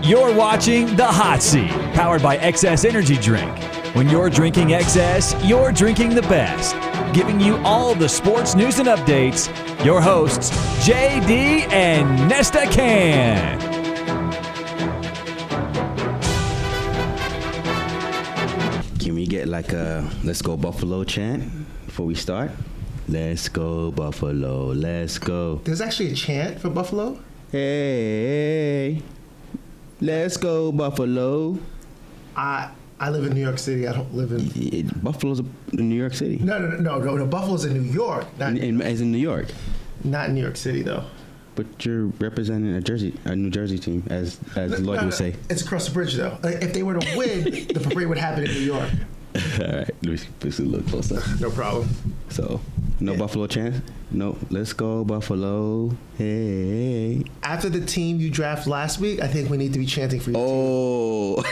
You're watching The Hot Seat, powered by XS Energy Drink. When you're drinking XS, you're drinking the best. Giving you all the sports news and updates, your hosts, JD and Nesta Can. Can we get like a "Let's Go Buffalo" chant before we start? Let's go Buffalo, let's go. There's actually a chant for Buffalo? Hey, let's go Buffalo. I live in New York City. I don't live in... Buffalo's in New York City. No. Buffalo's in New York. As in New York. Not in New York City, though. But you're representing a New Jersey team, as Lloyd would say. It's across the bridge, though. If they were to win, the parade would happen in New York. All right, let me put a little closer. No problem. So, no Buffalo chant? No, let's go Buffalo. Hey. After the team you drafted last week, I think we need to be chanting for you.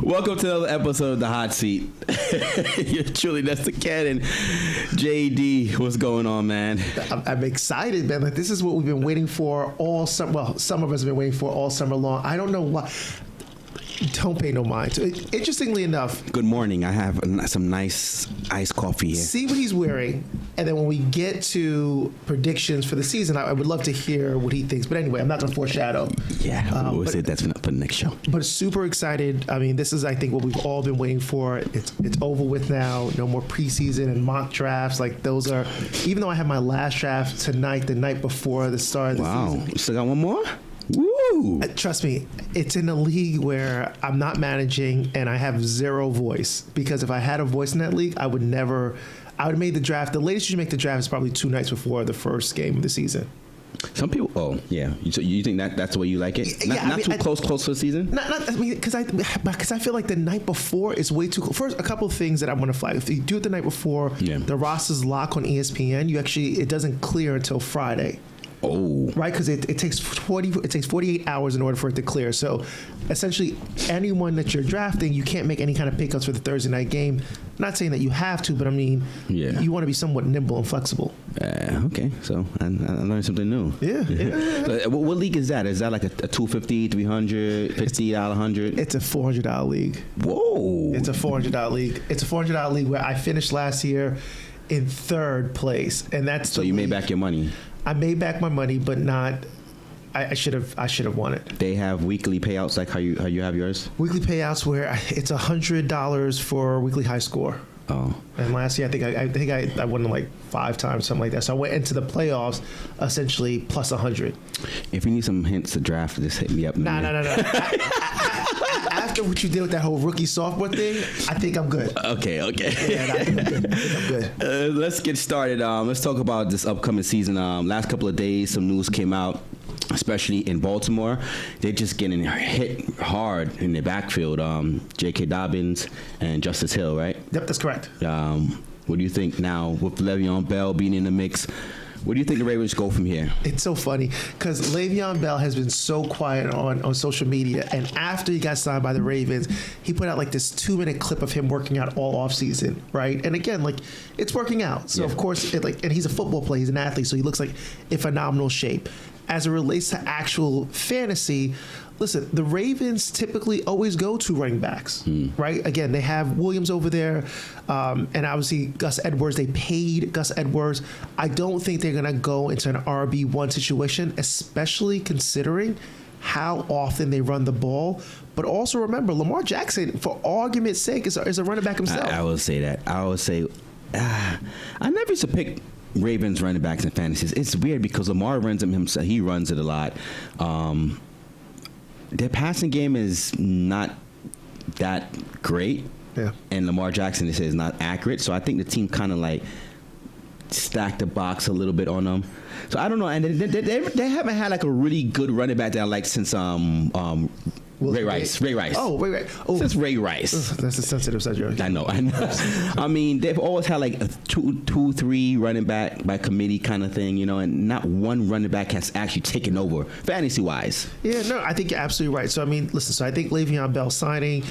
Welcome to another episode of The Hot Seat. You're truly Nesta Cannon. JD, what's going on, man? I'm excited, man. Like, this is what we've been waiting for all summer. Well, some of us have been waiting for all summer long. I don't know why. Don't pay no mind. Interestingly enough. Good morning. I have some nice iced coffee here. See what he's wearing, and then when we get to predictions for the season, I would love to hear what he thinks. But anyway, I'm not going to foreshadow. Yeah, we'll say that's for the next show. But super excited. I mean, this is, I think, what we've all been waiting for. It's over with now. No more preseason and mock drafts. Like, those are, even though I had my last draft tonight, the night before the start of the season. Wow, you still got one more? Woo! Trust me, it's in a league where I'm not managing and I have zero voice. Because if I had a voice in that league, I would have made the draft. The latest you should make the draft is probably 2 nights before the first game of the season. Some people, So you think that's the way you like it? Not too close to the season? Because I feel like the night before is way too close. First, a couple of things that I want to flag. If you do it the night before, the roster's lock on ESPN, it doesn't clear until Friday. Oh, right, because it takes 48 hours in order for it to clear. So, essentially, anyone that you're drafting, you can't make any kind of pickups for the Thursday night game. Not saying that you have to, but I mean, you want to be somewhat nimble and flexible. Okay, so I learned something new. Yeah. So, what league is that? Is that like a $250, $300, $50, $100? It's a $400 league. Whoa! It's a $400 league. It's a $400 league where I finished last year in 3rd place, and that's so you made back your money. I made back my money, but not. I should have won it. They have weekly payouts like how you have yours. Weekly payouts where it's $100 for weekly high score. Oh. And last year I think I won like 5 times, something like that. So I went into the playoffs essentially plus 100. If you need some hints to draft, just hit me up. No. After what you did with that whole rookie sophomore thing, I think I'm good. Okay. Yeah, I think I'm good. Let's get started. Let's talk about this upcoming season. Last couple of days, some news came out, especially in Baltimore. They're just getting hit hard in the backfield. J.K. Dobbins and Justice Hill, right? Yep, that's correct. What do you think now with Le'Veon Bell being in the mix? Where do you think the Ravens go from here? It's so funny because Le'Veon Bell has been so quiet on social media. And after he got signed by the Ravens, he put out like this 2-minute clip of him working out all offseason, right? And again, like, it's working out. So, of course, and he's a football player. He's an athlete. So he looks like in phenomenal shape. As it relates to actual fantasy, listen, the Ravens typically always go to running backs, right? Again, they have Williams over there, and obviously Gus Edwards. They paid Gus Edwards. I don't think they're going to go into an RB1 situation, especially considering how often they run the ball. But also remember, Lamar Jackson, for argument's sake, is a running back himself. I will say that. I would say I never used to pick Ravens running backs in fantasies. It's weird because Lamar runs them himself. He runs it a lot. Their passing game is not that great. Yeah. And Lamar Jackson, they say, is not accurate. So I think the team kind of like stacked the box a little bit on them. So I don't know. And they haven't had like a really good running back that like since Ray Rice. Oh, Ray Rice. Oh. Since Ray Rice. That's a sensitive subject. I know. I mean, they've always had like a 2-3 running back by committee kind of thing, you know, and not one running back has actually taken over fantasy-wise. Yeah, no, I think you're absolutely right. So, I mean, listen, so I think Le'Veon Bell signing,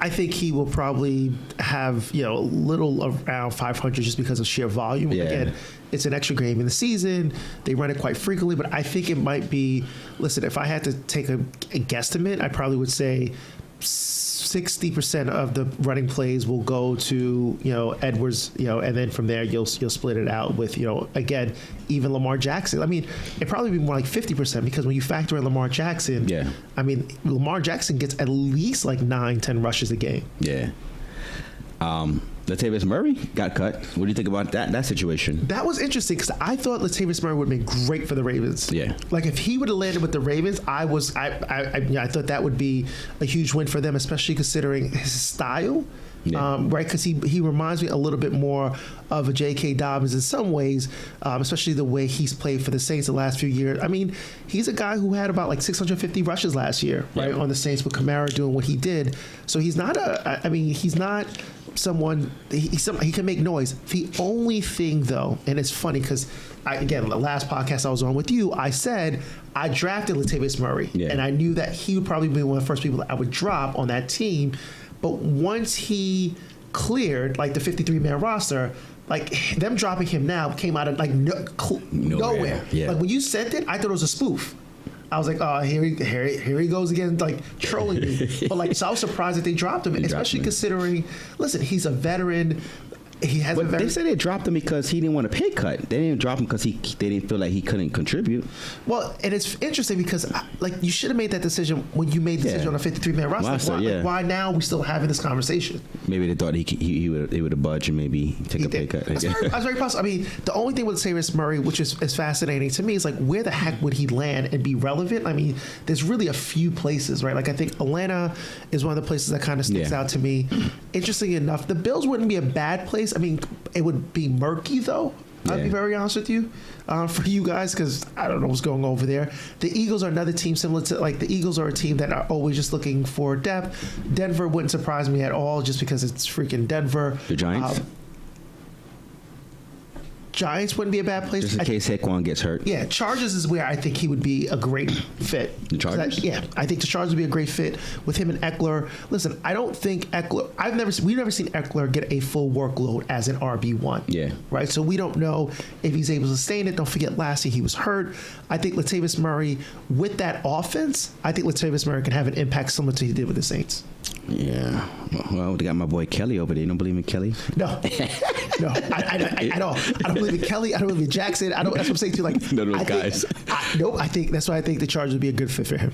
I think he will probably have, a little around 500 just because of sheer volume. Yeah. Again, it's an extra game in the season. They run it quite frequently, but I think it might be, listen, if I had to take a guesstimate, I probably would say 60% of the running plays will go to, Edwards, and then from there you'll split it out with, again, even Lamar Jackson. I mean, it'd probably be more like 50% because when you factor in Lamar Jackson, I mean, Lamar Jackson gets at least like 9-10 rushes a game. Yeah. Latavius Murray got cut. What do you think about that situation? That was interesting because I thought Latavius Murray would have been great for the Ravens. Yeah. Like if he would have landed with the Ravens, I thought that would be a huge win for them, especially considering his style. Yeah. Right, because he reminds me a little bit more of a J.K. Dobbins in some ways, especially the way he's played for the Saints the last few years. I mean, he's a guy who had about like 650 rushes last year, right, on the Saints with Kamara doing what he did. So he's not he's not someone, he can make noise. The only thing though, and it's funny because again, the last podcast I was on with you, I said I drafted Latavius Murray, and I knew that he would probably be one of the first people that I would drop on that team. But once he cleared like the 53-man roster, like them dropping him now came out of like nowhere. Yeah. Like when you sent it, I thought it was a spoof. I was like, oh, here he goes again, like trolling me. But like, so I was surprised that they dropped him, especially considering, listen, he's a veteran. He has. But they said they dropped him because he didn't want a pay cut. They didn't drop him because they didn't feel like he couldn't contribute. Well, and it's interesting because like you should have made that decision when you made the decision on a 53-man roster. Why now are we still having this conversation? Maybe they thought he would have budged and maybe take a pay cut. That's very possible. I mean, the only thing with Latavius Murray, which is fascinating to me, is like where the heck would he land and be relevant? I mean, there's really a few places, right? Like I think Atlanta is one of the places that kind of sticks out to me. Interesting enough, the Bills wouldn't be a bad place. I mean, it would be murky though. I'll be very honest with you, for you guys, because I don't know what's going on over there. The Eagles are another team similar to, like, the Eagles are a team that are always just looking for depth. Denver wouldn't surprise me at all just because it's freaking Denver. The Giants? Giants wouldn't be a bad place. Just in case Saquon gets hurt. Yeah, Chargers is where I think he would be a great fit. The Chargers? I think the Chargers would be a great fit with him and Eckler. Listen, I don't think Eckler. We've never seen Eckler get a full workload as an RB1. Yeah. Right. So we don't know if he's able to sustain it. Don't forget, last year he was hurt. I think Latavius Murray with that offense, I think Latavius Murray can have an impact similar to he did with the Saints. Yeah. Well, they got my boy Kelly over there. You don't believe in Kelly? No. I don't. I don't believe in Kelly. I don't believe in Jackson. That's what I'm saying to you. Like, none of those guys. I think that's why I think the Chargers would be a good fit for him.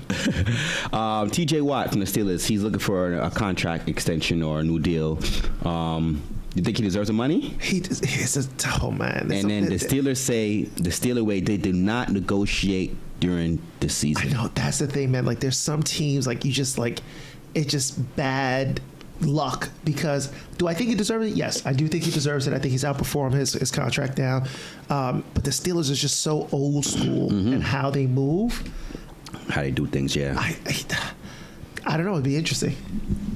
TJ Watt from the Steelers. He's looking for a contract extension or a new deal. You think he deserves the money? He's oh man. And then the Steelers say the Steeler way they do not negotiate during the season. I know, that's the thing, man. Like there's some teams like you just like it's just bad luck because do I think he deserves it? Yes, I do think he deserves it. I think he's outperformed his contract now. But the Steelers is just so old school in how they move. How they do things, yeah. I don't know. It'd be interesting.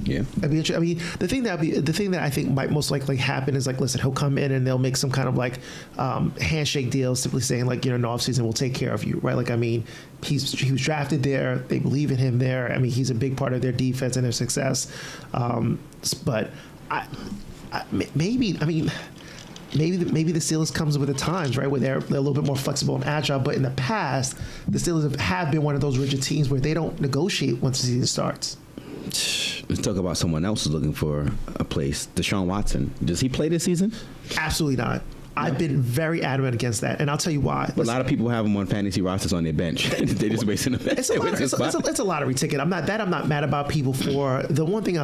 Yeah. It'd be interesting. I mean, the thing that I think might most likely happen is like, listen, he'll come in and they'll make some kind of like handshake deal, simply saying like, in the offseason, we'll take care of you, right? Like, I mean, he was drafted there. They believe in him there. I mean, he's a big part of their defense and their success. But maybe the Steelers comes with the times, right, where they're a little bit more flexible and agile. But in the past, the Steelers have been one of those rigid teams where they don't negotiate once the season starts. Let's talk about someone else who's looking for a place. Deshaun Watson. Does he play this season? Absolutely not. I've been very adamant against that, and I'll tell you why. But a lot of people have him on fantasy rosters on their bench. They just wasting them. It's a lottery ticket. I'm not mad about people for. The one thing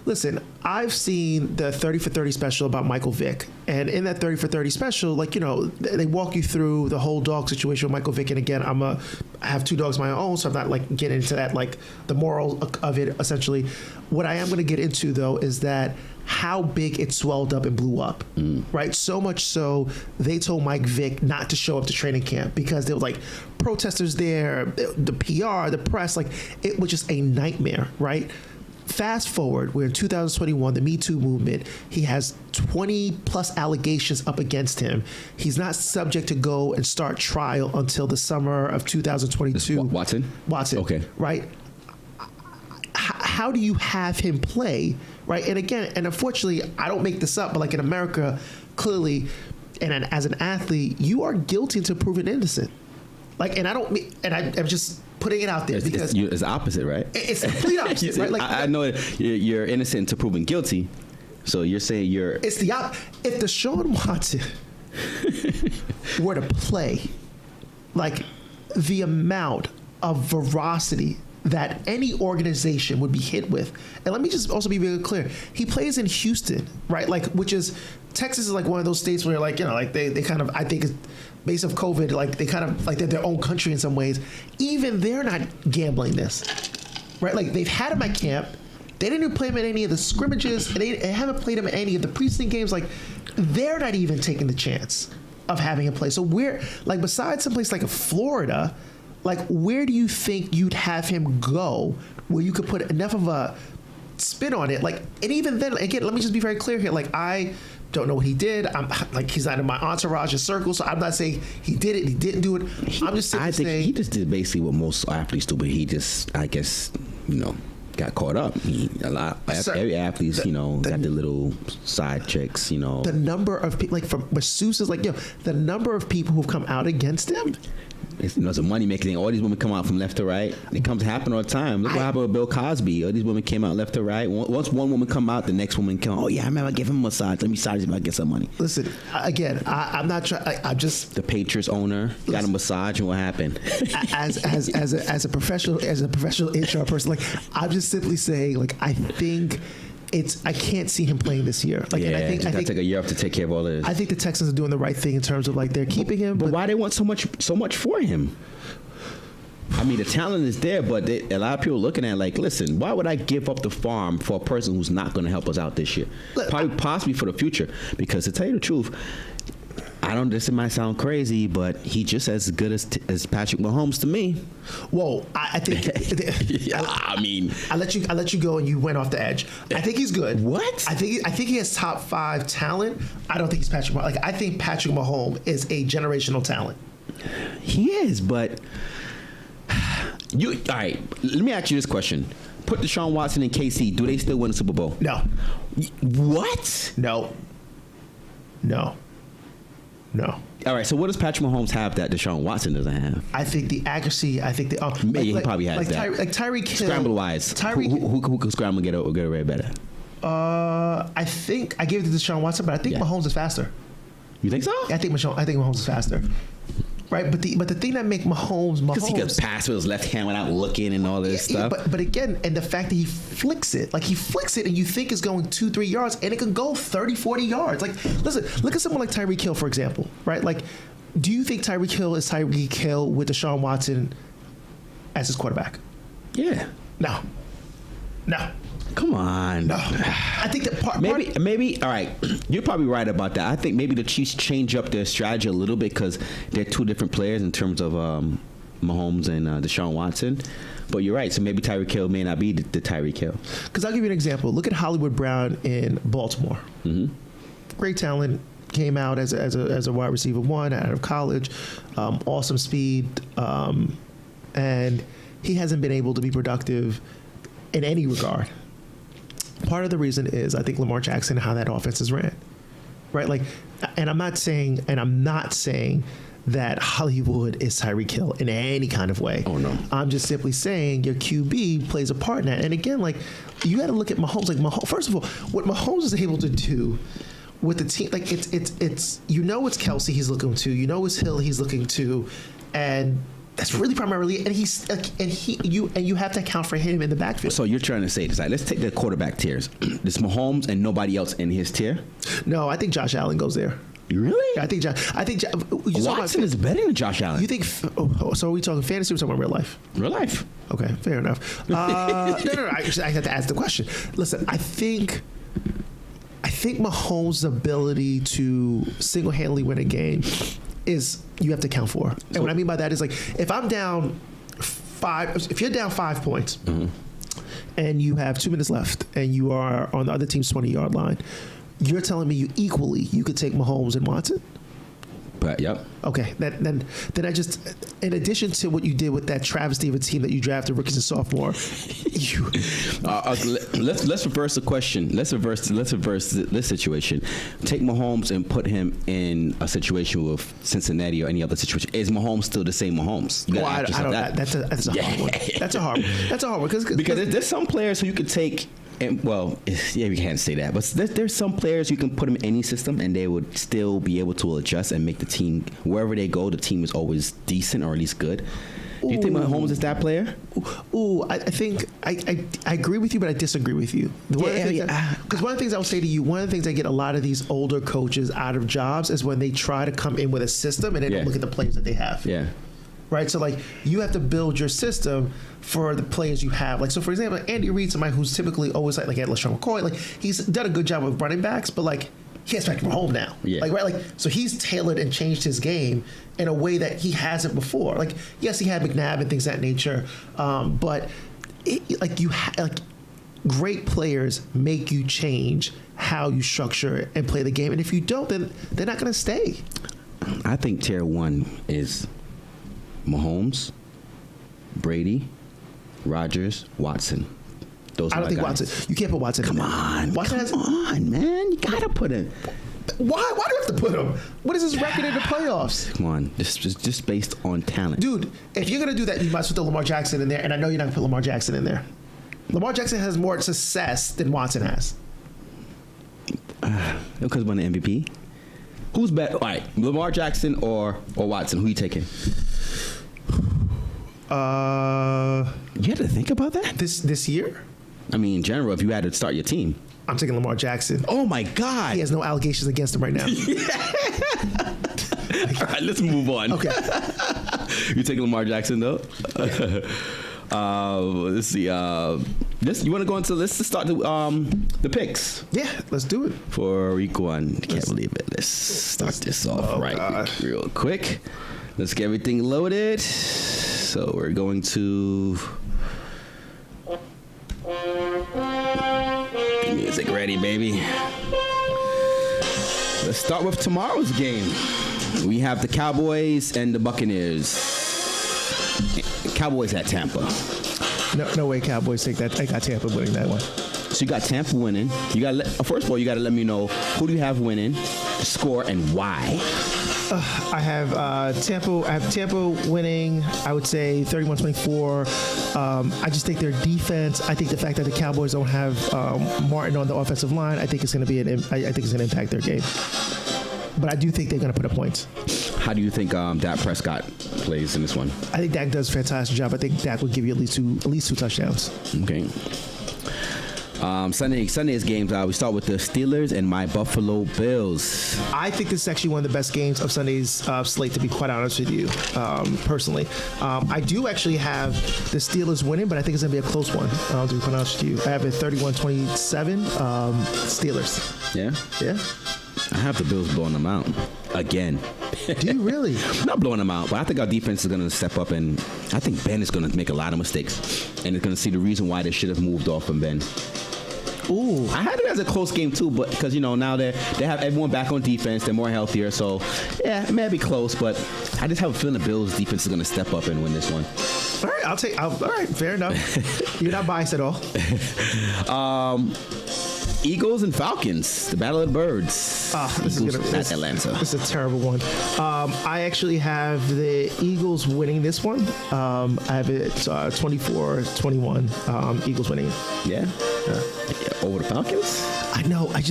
listen, I've seen the 30 for 30 special about Michael Vick, and in that 30 for 30 special, like, you know, they walk you through the whole dog situation with Michael Vick. And again, I have 2 dogs of my own, so I'm not like getting into that, like the moral of it. Essentially, what I am going to get into though is that how big it swelled up and blew up, right? So much so they told Mike Vick not to show up to training camp because there was like protesters there, the PR, the press, like it was just a nightmare, right? Fast forward, we're in 2021, the Me Too movement. He has 20 plus allegations up against him. He's not subject to go and start trial until the summer of 2022. Watson? Watson. Okay. Right? how do you have him play, right? And again, and unfortunately, I don't make this up, but like in America, clearly, and as an athlete, you are guilty until proven innocent. Like, and I don't mean, and I'm just putting it out there because it's opposite, right? It's the complete opposite, right? Like, I know you're innocent until proven guilty, so you're saying you're. It's the if Deshaun Watson were to play, like the amount of veracity that any organization would be hit with. And let me just also be very clear. He plays in Houston, right? Like, which is, Texas is like one of those states where like, you know, like they kind of, I think based off COVID, like they kind of, like they're their own country in some ways. Even they're not gambling this, right? Like they've had him at camp. They didn't even play him in any of the scrimmages. And they haven't played him in any of the preseason games. Like they're not even taking the chance of having him play. So we're like, besides someplace like Florida, like, where do you think you'd have him go where you could put enough of a spin on it? Like, and even then, again, let me just be very clear here. Like, I don't know what he did. I'm like, he's not in my entourage's circle, so I'm not saying he did it, he didn't do it. I'm just simply saying he just did basically what most athletes do, but he just, I guess, you know, got caught up. Every athlete's, got the little side chicks, you know. The number of people, like from masseuses, like, the number of people who've come out against him. It's a money making thing. All these women come out from left to right. It comes happen all the time. Look what happened with Bill Cosby. All these women came out left to right. Once one woman come out, the next woman come. Oh yeah, I remember I gave him a massage. Let me massage him. I get some money. Listen, again, I'm not trying. I'm just the Patriots owner got a massage, and what happened? As a professional HR person, like I'm just simply saying, like I think. I can't see him playing this year. Like, yeah, and I think take a year off to take care of all this. I think the Texans are doing the right thing in terms of like they're keeping him. But why they want so much for him? I mean, the talent is there, but a lot of people looking at it like, listen, why would I give up the farm for a person who's not going to help us out this year? Possibly for the future. Because to tell you the truth, this might sound crazy, but he just as good as Patrick Mahomes to me. Whoa, I think. I mean, I let you go, and you went off the edge. I think he's good. What? I think he has top 5 talent. I don't think he's Patrick Mahomes. Like I think Patrick Mahomes is a generational talent. He is, but all right. Let me ask you this question: put Deshaun Watson in KC. Do they still win the Super Bowl? No. What? No. All right, so what does Patrick Mahomes have that Deshaun Watson doesn't have? I think the accuracy. I think the maybe he probably has that. Tyreek Hill. Scramble wise, who can scramble and get away better? I think I gave it to Deshaun Watson, but I think Mahomes is faster. You think so? I think Mahomes is faster. Right, but the thing that makes Mahomes because he could pass with his left hand without looking and all this stuff. But again, and the fact that he flicks it, and you think it's going 2-3 yards, and it can go 30-40 yards. Like, listen, look at someone like Tyreek Hill, for example, right? Like, do you think Tyreek Hill is Tyreek Hill with Deshaun Watson as his quarterback? Yeah. No. Come on. No. I think that maybe. All right, you're probably right about that. I think maybe the Chiefs change up their strategy a little bit because they're two different players in terms of Mahomes and Deshaun Watson. But you're right. So maybe Tyreek Hill may not be the Tyreek Hill. Because I'll give you an example. Look at Hollywood Brown in Baltimore. Mm-hmm. Great talent. Came out as a wide receiver 1 out of college. Awesome speed. And he hasn't been able to be productive in any regard. Part of the reason is I think Lamar Jackson and how that offense is ran, right? Like, and I'm not saying that Hollywood is Tyreek Hill in any kind of way. Oh no. I'm just simply saying your QB plays a part in that. And again, like you got to look at Mahomes. Like first of all, what Mahomes is able to do with the team, like it's it's Kelsey he's looking to, it's Hill he's looking to, and that's really primarily, and you have to account for him in the backfield. So you're trying to say this? Like, let's take the quarterback tiers. This Mahomes and nobody else in his tier. No, I think Josh Allen goes there. Really? I think Watson is better than Josh Allen. You think? So are we talking fantasy or talking about real life? Real life. Okay, fair enough. No. I have to ask the question. Listen, I think Mahomes' ability to single-handedly win a game is you have to account for. And what I mean by that is like if you're down 5 points mm-hmm. and you have 2 minutes left and you are on the other team's 20-yard line, you're telling me you could take Mahomes and Watson? But yep. Okay, then I just, in addition to what you did with that travesty of a team that you drafted rookies and sophomore, you. Let's reverse the question. Let's reverse this situation. Take Mahomes and put him in a situation with Cincinnati or any other situation. Is Mahomes still the same Mahomes? Well, I don't. That's a hard one. That's a hard one because there's some players who you could take. And, well, yeah, we can't say that, but there's some players you can put them in any system and they would still be able to adjust and make the team, wherever they go, the team is always decent or at least good. Do you think Mahomes is that player? I think I agree with you, but I disagree with you. Because one of the things I would say to you, one of the things that get a lot of these older coaches out of jobs is when they try to come in with a system and they don't look at the players that they have. Yeah. Right, so like you have to build your system for the players you have. Like, so for example, Andy Reid, somebody who's typically always like at LeSean McCoy, like he's done a good job with running backs, but like he has Patrick Mahomes now. Yeah. Like, right, like so he's tailored and changed his game in a way that he hasn't before. Like, yes, he had McNabb and things of that nature, but great players make you change how you structure and play the game, and if you don't, then they're not going to stay. I think tier 1 is Mahomes, Brady, Rodgers, Watson. Those I don't think guys. Watson. You can't put Watson. Come in there. on, Watson come on, man! You gotta put him. Why do you have to put him? What is his record in the playoffs? Come on, just based on talent, dude. If you're gonna do that, you might as well put Lamar Jackson in there. And I know you're not gonna put Lamar Jackson in there. Lamar Jackson has more success than Watson has. Because he won the MVP. Who's better? All right, Lamar Jackson or Watson? Who you taking? You had to think about that this year. I mean, in general, if you had to start your team, I'm taking Lamar Jackson. Oh my God, he has no allegations against him right now. All right, let's move on. Okay, you taking Lamar Jackson though? Let's see. You want to go into? Let's start the picks. Yeah, let's do it for week 1. Can't believe it. Let's start this off real quick. Let's get everything loaded. So we're going to music ready, baby. Let's start with tomorrow's game. We have the Cowboys and the Buccaneers. Cowboys at Tampa. No way, Cowboys take that. I got Tampa winning that one. So you got Tampa winning. You got first of all, you got to let me know who do you have winning, the score, and why. I have Tampa winning, I would say 31-24. I just think their defense, I think the fact that the Cowboys don't have Martin on the offensive line, I think it's going to impact their game. But I do think they're going to put up points. How do you think Dak Prescott plays in this one? I think Dak does a fantastic job. I think Dak will give you at least two touchdowns. Okay. Sunday's games. We start with the Steelers and my Buffalo Bills. I think this is actually one of the best games of Sunday's slate, to be quite honest with you, personally. I do actually have the Steelers winning, but I think it's going to be a close one, to be quite honest with you. I have it 31-27 Steelers. Yeah? Yeah. I have the Bills blowing them out again. Do you really? Not blowing them out, but I think our defense is going to step up, and I think Ben is going to make a lot of mistakes, and it's going to see the reason why they should have moved off from Ben. Ooh, I had it as a close game too, but because now they have everyone back on defense, they're more healthier, so yeah, it may be close, but I just have a feeling the Bills defense is going to step up and win this one. All right, all right, fair enough. You're not biased at all. Eagles and Falcons, the Battle of the Birds. This is Atlanta. This is a terrible one. I actually have the Eagles winning this one. I have it 24-21. Eagles winning. Yeah. Over the Falcons? I know. I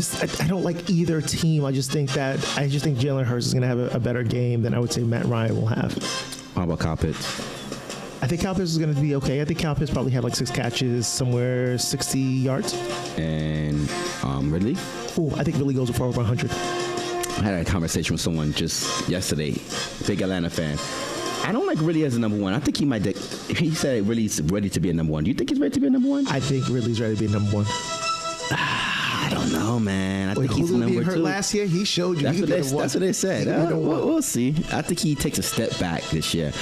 don't like either team. I just think Jalen Hurts is going to have a better game than I would say Matt Ryan will have. How about Kyle Pitts? I think Kyle Pitts is going to be okay. I think Kyle Pitts probably had like 6 catches, somewhere 60 yards. And Ridley? Oh, I think Ridley goes for over 100. I had a conversation with someone just yesterday, big Atlanta fan. I don't like Ridley as a number 1. I think he said Ridley's ready to be a number 1. Do you think he's ready to be a number 1? I think Ridley's ready to be a number 1. I don't know, man. I think he's number 2. Hurt last year, he showed you. That's what they said. We'll see. I think he takes a step back this year.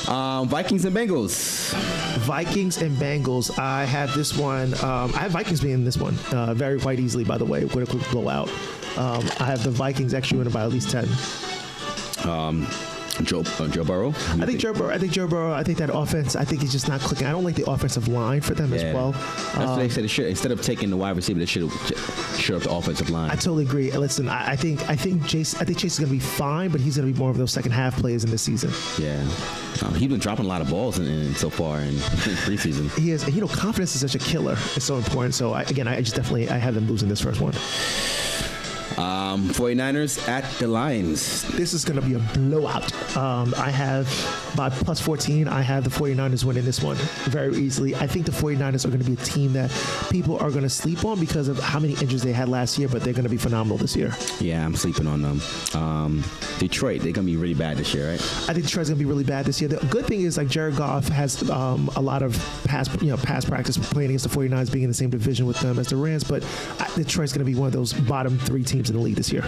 Vikings and Bengals. Vikings and Bengals. I have this one. I have Vikings being in this one very quite easily, by the way, with a quick blowout. I have the Vikings actually winning by at least 10. Joe Burrow. I think Joe Burrow. I think that offense. I think he's just not clicking. I don't like the offensive line for them as well. That's what they said. They should, instead of taking the wide receiver, they should have shored up the offensive line. I totally agree. Listen, I think Chase is going to be fine, but he's going to be more of those second half players in this season. Yeah, he's been dropping a lot of balls in so far in preseason. He is. Confidence is such a killer. It's so important. So I have them losing this first one. 49ers at the Lions. This is going to be a blowout. I have, by plus 14, I have the 49ers winning this one very easily. I think the 49ers are going to be a team that people are going to sleep on because of how many injuries they had last year, but they're going to be phenomenal this year. Yeah, I'm sleeping on them. Detroit, they're going to be really bad this year, right? I think Detroit's going to be really bad this year. The good thing is, like, Jared Goff has a lot of past practice playing against the 49ers, being in the same division with them as the Rams, but Detroit's going to be one of those bottom 3 teams in the league this year.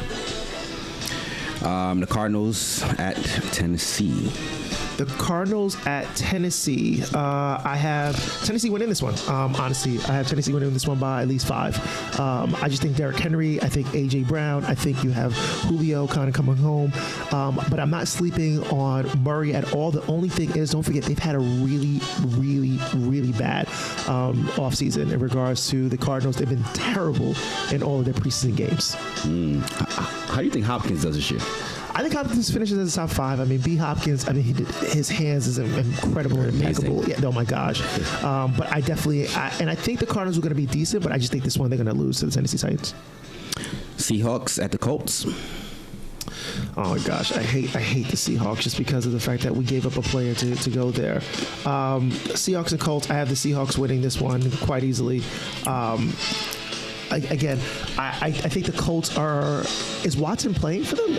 The Cardinals at Tennessee. The Cardinals at Tennessee. I have Tennessee winning this one. Honestly, I have Tennessee winning this one by at least 5. I just think Derrick Henry. I think A.J. Brown. I think you have Julio kind of coming home. But I'm not sleeping on Murray at all. The only thing is, don't forget, they've had a really, really, really bad offseason in regards to the Cardinals. They've been terrible in all of their preseason games. How do you think Hopkins does this year? I think Hopkins finishes in the top 5. I mean, B. Hopkins, his hands is incredible and impeccable. Yeah, oh my gosh. But I think the Cardinals are going to be decent, but I just think this one they're going to lose to the Tennessee Titans. Seahawks at the Colts. Oh my gosh, I hate the Seahawks just because of the fact that we gave up a player to go there. Seahawks and Colts, I have the Seahawks winning this one quite easily. I think the Colts are. Is Watson playing for them?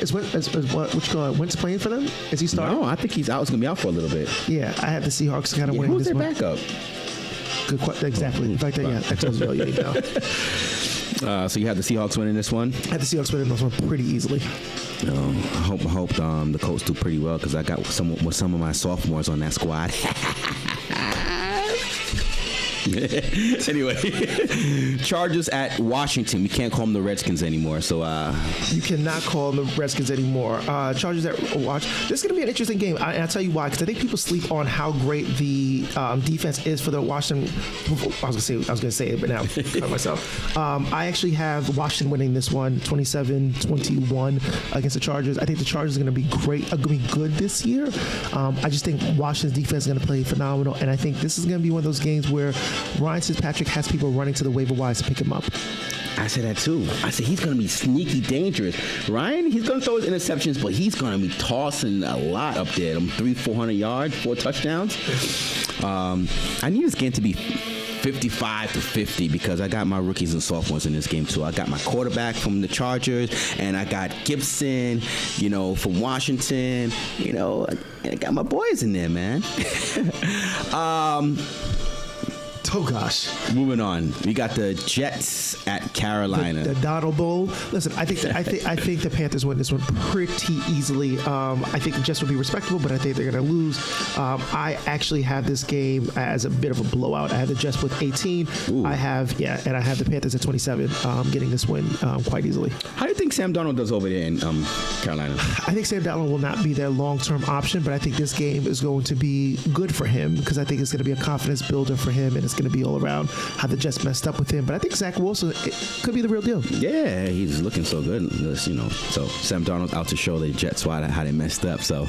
Wentz playing for them? Is he starting? No, I think he's out. He's gonna be out for a little bit. Yeah, I have the Seahawks kind of winning this one. Who's their backup? Good question. Exactly. In fact, that tells you all you need to know. So you have the Seahawks winning this one? I have the Seahawks winning this one pretty easily. I hope the Colts do pretty well because I got some of my sophomores on that squad. Anyway, Chargers at Washington. We can't call them the Redskins anymore. So you cannot call them the Redskins anymore. Chargers at Washington. This is going to be an interesting game. And I'll tell you why. Because I think people sleep on how great the defense is for the Washington. I was going to say it, but now I cut myself. I actually have Washington winning this one, 27-21 against the Chargers. I think the Chargers are going to be great. Are going to be good this year. I just think Washington's defense is going to play phenomenal. And I think this is going to be one of those games where Ryan Fitzpatrick has people running to the waiver wires to pick him up. I said that too. I said he's going to be sneaky dangerous. Ryan, he's going to throw his interceptions, but he's going to be tossing a lot up there. 400 yards, 4 touchdowns. I need this game to be 55-50 because I got my rookies and sophomores in this game too. I got my quarterback from the Chargers and I got Gibson, from Washington. I got my boys in there, man. Oh gosh. Moving on, we got the Jets at Carolina. The Donald Bowl. Listen, I think the Panthers win this one pretty easily. I think the Jets will be respectable, but I think they're going to lose. I actually have this game as a bit of a blowout. I have the Jets with 18. Ooh. I have the Panthers at 27, getting this win quite easily. How do you think Sam Darnold does over there in Carolina? I think Sam Darnold will not be their long-term option, but I think this game is going to be good for him because I think it's going to be a confidence builder for him, and it's going to be all around how the Jets messed up with him. But I think Zach Wilson could be the real deal. Yeah, he's looking so good. So Sam Darnold's out to show the Jets how they messed up. So.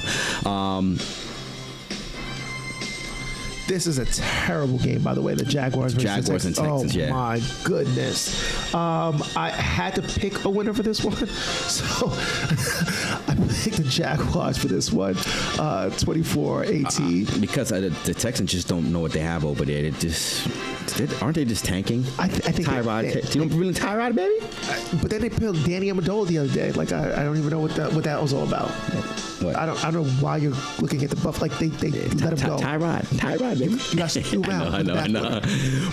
This is a terrible game, by the way. The Jaguars versus and Texans. Oh, my goodness. I had to pick a winner for this one. So I picked the Jaguars for this one, 24-18. Because the Texans just don't know what they have over there. Aren't they just tanking? I think Tyrod. Do you know really Tyrod, baby? But then they put Danny Amendola the other day. Like I don't even know what that was all about. What? I don't know why you're looking at the buff. Like they let him go. Tyrod. lie, baby. You got Stu out. I know.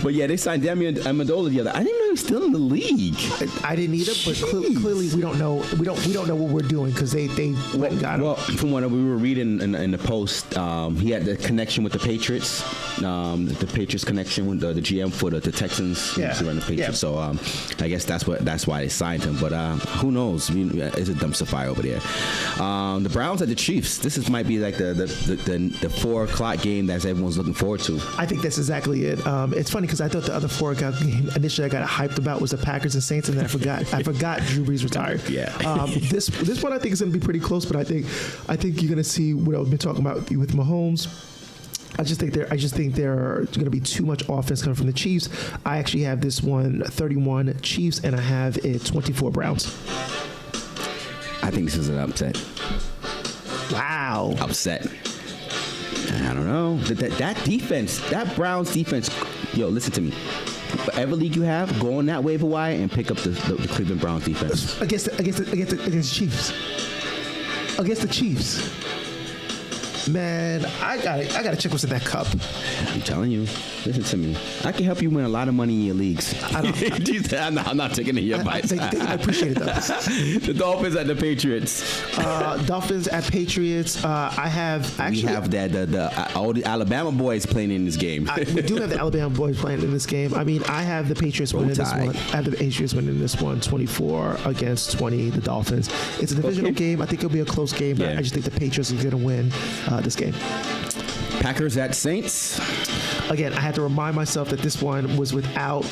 But yeah, they signed Damian Amendola the other. I didn't know he was still in the league. I didn't either, but clearly we don't know. We don't know what we're doing because they went and got him. Well, from what we were reading in the post, he had the connection with the Patriots, the Patriots connection with the GM for the Texans. Yeah. To run the Patriots. So I guess that's why they signed him. But who knows? I mean, it's a dumpster fire over there. The Browns at the Chiefs. This might be like the 4:00 game that everyone's looking forward to. I think that's exactly it. It's funny because I thought the other 4 game initially I got hyped about was the Packers and Saints, and then I forgot Drew Brees retired. Yeah. This one I think is going to be pretty close, but I think you're going to see what I've been talking about with Mahomes. I just think there's going to be too much offense coming from the Chiefs. I actually have this one 31 Chiefs, and I have it 24 Browns. I think this is an upset. Wow. Upset. I don't know. That defense, that Browns defense, yo, listen to me. Whatever league you have, go on that waiver wire and pick up the Cleveland Browns defense. Against the Chiefs. Against the Chiefs. Man, I gotta check what's in that cup. I'm telling you, listen to me. I can help you win a lot of money in your leagues. I'm not taking it your advice. I appreciate it though. The Dolphins at the Patriots. Dolphins at Patriots. I have actually. We have all the Alabama boys playing in this game. We do have the Alabama boys playing in this game. I mean, I have the Patriots winning this one. I have the Patriots winning this one, 24 against 20. The Dolphins. It's a divisional game. I think it'll be a close game. But I just think the Patriots are going to win this game. Packers at Saints. Again, I had to remind myself that this one was without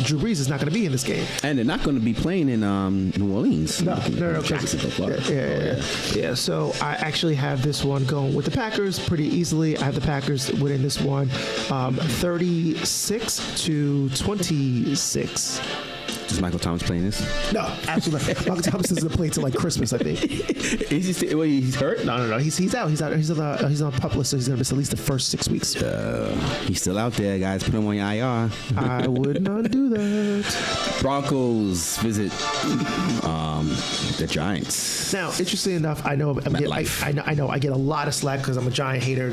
Drew Brees is not going to be in this game, and they're not going to be playing in New Orleans. No. Jacksonville, Florida. Yeah. So I actually have this one going with the Packers pretty easily. I have the Packers winning this one, 36-26. Is Michael Thomas playing this? No, absolutely not. Michael Thomas doesn't play till like Christmas, I think. He's hurt? No. He's out. He's on pup list, so he's gonna miss at least the first 6 weeks. He's still out there, guys. Put him on your IR. I would not do that. Broncos visit the Giants. Now, interestingly enough, I know I get a lot of slack because I'm a Giant hater.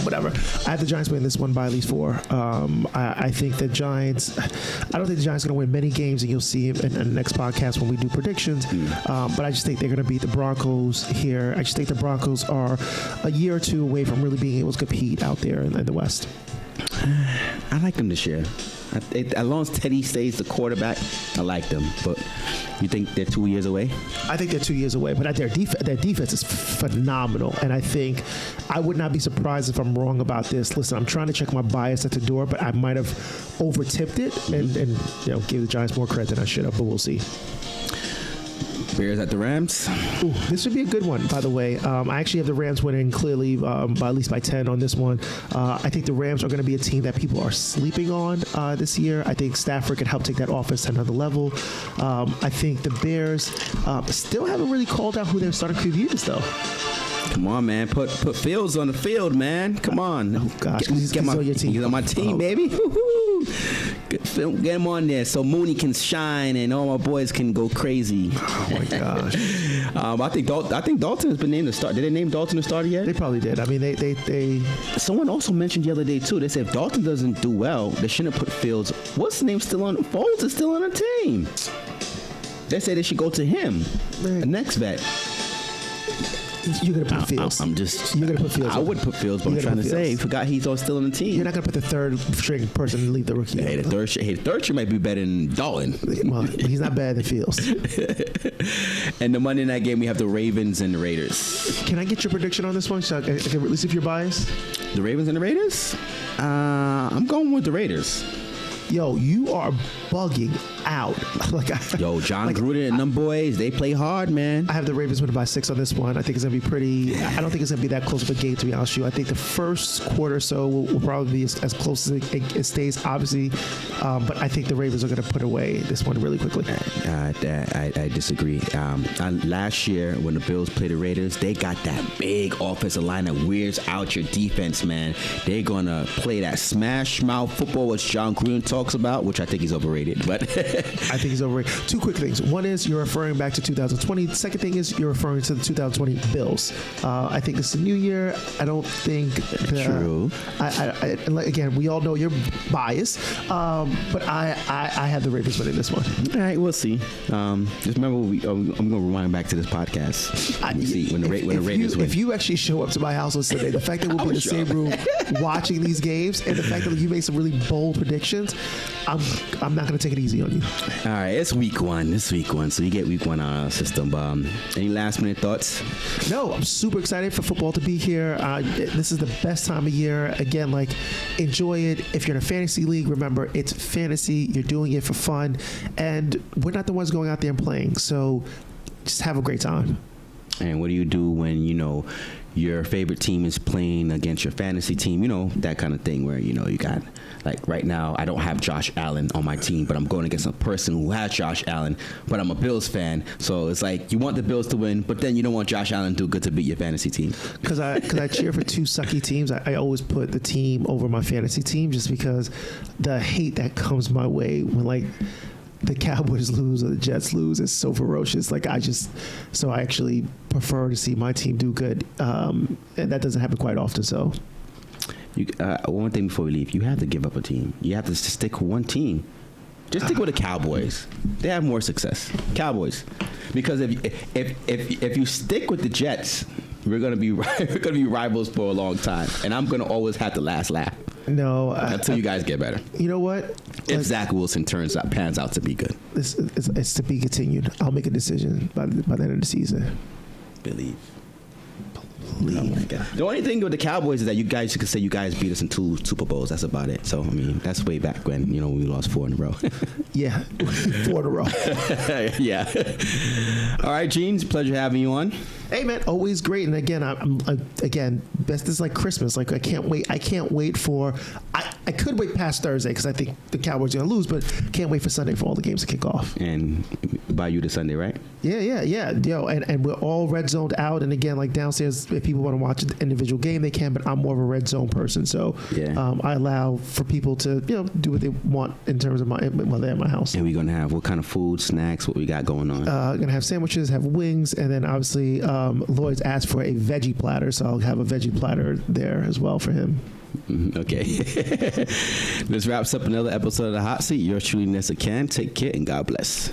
Whatever. I have the Giants winning this one by at least 4. I think the Giants. I don't think the Giants are gonna win many games. You'll see in the next podcast when we do predictions. But I just think they're going to beat the Broncos here. I just think the Broncos are a year or two away from really being able to compete out there in the West. I like them this year. As long as Teddy stays the quarterback, I like them. But you think they're 2 years away? I think they're 2 years away. But their defense is phenomenal. And I think I would not be surprised if I'm wrong about this. Listen, I'm trying to check my bias at the door, but I might have over-tipped it and give the Giants more credit than I should have. But we'll see. Bears at the Rams. Ooh, this would be a good one, by the way. I actually have the Rams winning clearly by at least by 10 on this one. I think the Rams are going to be a team that people are sleeping on this year. I think Stafford can help take that offense to another level. I think the Bears still haven't really called out who their starting QB is, though. Come on, man. Put Fields on the field, man. Come on. Oh, gosh. He's on your team. He's on my team, baby. Get him on there so Mooney can shine and all my boys can go crazy. Oh, my gosh. I think Dalton has been named the starter. Did they name Dalton the starter yet? They probably did. I mean, they Someone also mentioned the other day, too. They said if Dalton doesn't do well, they shouldn't put Fields. What's the name still on? Foles is still on the team. They say they should go to him. Man. The next vet. You're gonna put Fields. You're gonna put Fields. I would put Fields, but I'm trying to say, you forgot he's still on the team. You're not gonna put the third string person and leave the rookie. Hey, the third string might be better than Dalton. Well, he's not better than Fields. And the Monday night game, we have the Ravens and the Raiders. Can I get your prediction on this one, so I can release if you're biased? The Ravens and the Raiders? I'm going with the Raiders. Yo, you are bugging out. John Gruden and them boys, they play hard, man. I have the Ravens winning by 6 on this one. I think it's going to be pretty. I don't think it's going to be that close of a game, to be honest with you. I think the first quarter or so will probably be as close as it stays, obviously. But I think the Ravens are going to put away this one really quickly. I disagree. Last year, when the Bills played the Raiders, they got that big offensive line that wears out your defense, man. They're going to play that smash mouth football, which John Gruden talked talks about, which I think he's overrated. But I think he's overrated. Two quick things. One is you're referring back to 2020. Second thing is you're referring to the 2020 Bills. I think this is a new year. I don't think True. Again, we all know you're biased, but I have the Ravens winning this one. all right, we'll see. Just remember, I'm going to rewind back to this podcast. See when the Ravens win. If you actually show up to my house on Sunday, the fact that we'll be in the same room watching these games, and the fact that you made some really bold predictions, I'm not going to take it easy on you. All right, it's week one. So you get week one on our system. Any last minute thoughts? No, I'm super excited for football to be here. This is the best time of year. Again, like, enjoy it. If you're in a fantasy league, remember, it's fantasy. You're doing it for fun. And we're not the ones going out there and playing. So just have a great time. And what do you do when, your favorite team is playing against your fantasy team? That kind of thing where, you got, like right now, I don't have Josh Allen on my team, but I'm going against a person who has Josh Allen, but I'm a Bills fan. So it's like you want the Bills to win, but then you don't want Josh Allen to do good to beat your fantasy team. Because I cheer for two sucky teams. I always put the team over my fantasy team just because the hate that comes my way when, like, the Cowboys lose or the Jets lose is so ferocious. Like, I actually prefer to see my team do good. And that doesn't happen quite often. So, one thing before we leave, you have to give up a team. You have to stick with one team. Just stick with the Cowboys. They have more success. Cowboys, because if you stick with the Jets, we're gonna be rivals for a long time, and I'm gonna always have the last laugh. No, until you guys get better. You know what? If Zach Wilson pans out to be good, it's to be continued. I'll make a decision by the end of the season. Believe. Oh my God. The only thing with the Cowboys is that you could say you guys beat us in 2 Super Bowls. That's about it. So, I mean, that's way back when, we lost 4 in a row. Yeah, 4 in a row. Yeah. All right, Gene, pleasure having you on. Hey, man, always great. And again, this is like Christmas. Like, I can't wait for. I could wait past Thursday because I think the Cowboys are going to lose, but can't wait for Sunday for all the games to kick off. And by you to Sunday, right? Yeah. Yo, and we're all red zoned out. And again, like downstairs, if people want to watch an individual game, they can. But I'm more of a red zone person, so I allow for people to do what they want in terms of while they're at my house. And we're gonna have what kind of food, snacks? What we got going on? Gonna have sandwiches, have wings, and then obviously Lloyd's asked for a veggie platter, so I'll have a veggie platter there as well for him. Okay. This wraps up another episode of The Hot Seat. Yours truly, Nessa Can. Take care and God bless.